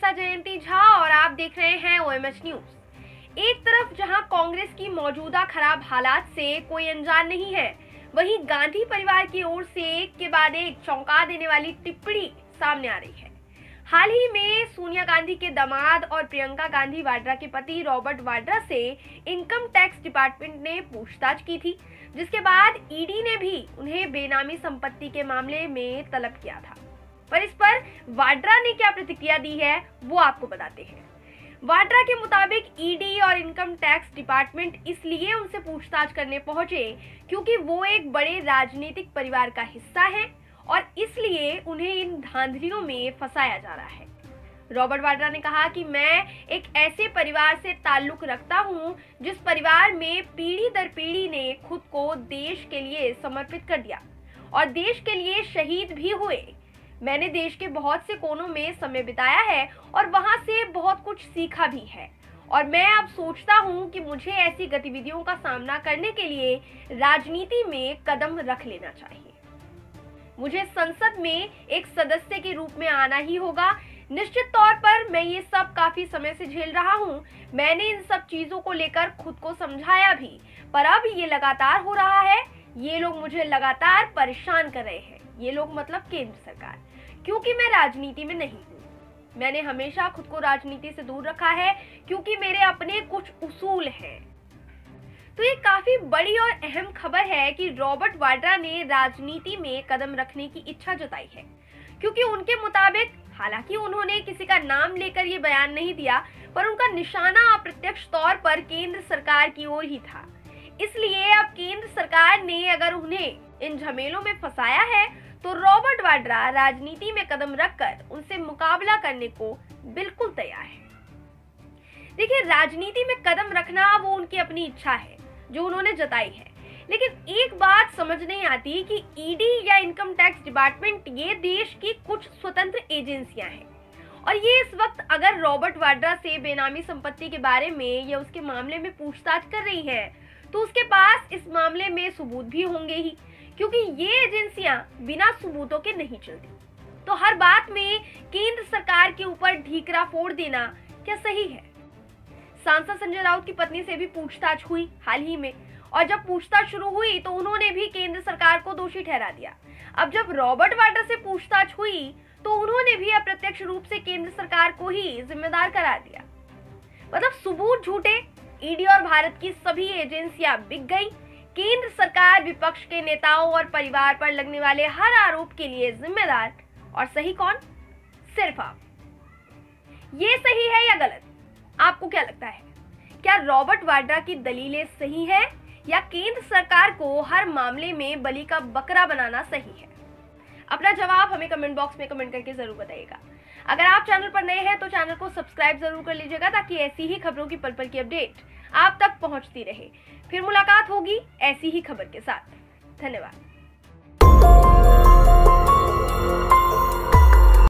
साथ जयंती झा और आप देख रहे हैं OMH न्यूज। एक तरफ जहां कांग्रेस की मौजूदा खराब हालात से कोई अनजान नहीं है, वहीं गांधी परिवार की ओर से एक के बाद एक चौंका देने वाली टिप्पणी सामने आ रही है। हाल ही में सोनिया गांधी के दामाद और प्रियंका गांधी वाड्रा के पति रॉबर्ट वाड्रा से इनकम टैक्स डिपार्टमेंट ने पूछताछ की थी, जिसके बाद ईडी ने भी उन्हें बेनामी संपत्ति के मामले में तलब किया था। पर इस पर वाड्रा ने क्या प्रतिक्रिया दी है वो आपको बताते हैं। वाड्रा के मुताबिक ईडी और इनकम टैक्स डिपार्टमेंट इसलिए उनसे पूछताछ करने पहुंचे क्योंकि वो एक बड़े राजनीतिक परिवार का हिस्सा हैं और इसलिए उन्हें इन धांधलियों में फंसाया जा रहा है। रॉबर्ट वाड्रा ने कहा कि मैं एक ऐसे परिवार से ताल्लुक रखता हूं जिस परिवार में पीढ़ी दर पीढ़ी ने खुद को देश के लिए समर्पित कर दिया और देश के लिए शहीद भी हुए। मैंने देश के बहुत से कोनों में समय बिताया है और वहां से बहुत कुछ सीखा भी है और मैं अब सोचता हूं कि मुझे ऐसी गतिविधियों का सामना करने के लिए राजनीति में कदम रख लेना चाहिए। मुझे संसद में एक सदस्य के रूप में आना ही होगा। निश्चित तौर पर मैं ये सब काफी समय से झेल रहा हूँ। मैंने इन सब चीजों को लेकर खुद को समझाया भी, पर अब ये लगातार हो रहा है। ये लोग मुझे लगातार परेशान कर रहे हैं। ये लोग मतलब केंद्र सरकार, क्योंकि मैं राजनीति में नहीं हूँ। मैंने हमेशा खुद को राजनीति से दूर रखा है क्योंकि मेरे अपने कुछ उसूल हैं। तो ये काफी बड़ी और अहम खबर है कि रॉबर्ट वाड्रा ने राजनीति में कदम रखने की इच्छा जताई है, क्योंकि उनके मुताबिक हालांकि उन्होंने किसी का नाम लेकर ये बयान नहीं दिया, पर उनका निशाना अप्रत्यक्ष तौर पर केंद्र सरकार की ओर ही था। इसलिए अब केंद्र सरकार ने अगर उन्हें इन झमेलों में फंसाया है तो रॉबर्ट वाड्रा राजनीति में कदम रखकर उनसे मुकाबला करने को बिल्कुल तैयार है। देखिए, राजनीति में कदम रखना वो उनकी अपनी इच्छा है जो उन्होंने जताई है, लेकिन एक बात समझ नहीं आती कि ईडी या इनकम टैक्स डिपार्टमेंट ये देश की कुछ स्वतंत्र एजेंसियां हैं और ये इस वक्त अगर रॉबर्ट वाड्रा से बेनामी संपत्ति के बारे में या उसके मामले में पूछताछ कर रही है तो उसके पास इस मामले में सबूत भी होंगे ही, क्योंकि ये एजेंसियां बिना सबूतों के नहीं चलती। तो हर बात में केंद्र सरकार के ऊपर ढीकरा फोड़ देना क्या सही है? सांसद संजय राउत की पत्नी से भी पूछताछ हुई हाल ही में, और जब पूछताछ शुरू हुई तो उन्होंने भी केंद्र सरकार को दोषी ठहरा दिया। अब जब रॉबर्ट वाड्रा से पूछताछ हुई तो उन्होंने भी अप्रत्यक्ष रूप से केंद्र सरकार को ही जिम्मेदार करार दिया। मतलब सबूत झूठे, ईडी और भारत की सभी एजेंसियां बिक गई। केंद्र सरकार विपक्ष के नेताओं और परिवार पर लगने वाले हर आरोप के लिए जिम्मेदार, और सही कौन? सिर्फ आप। ये सही है या गलत? आपको क्या लगता है? क्या रॉबर्ट वाड्रा की दलीलें सही है या केंद्र सरकार को हर मामले में बलि का बकरा बनाना सही है? अपना जवाब हमें कमेंट बॉक्स में कमेंट करके जरूर बताइएगा। अगर आप चैनल पर नए हैं तो चैनल को सब्सक्राइब जरूर कर लीजिएगा ताकि ऐसी ही खबरों की पल पल की अपडेट आप तक पहुंचती रहे। फिर मुलाकात होगी ऐसी ही खबर के साथ। धन्यवाद।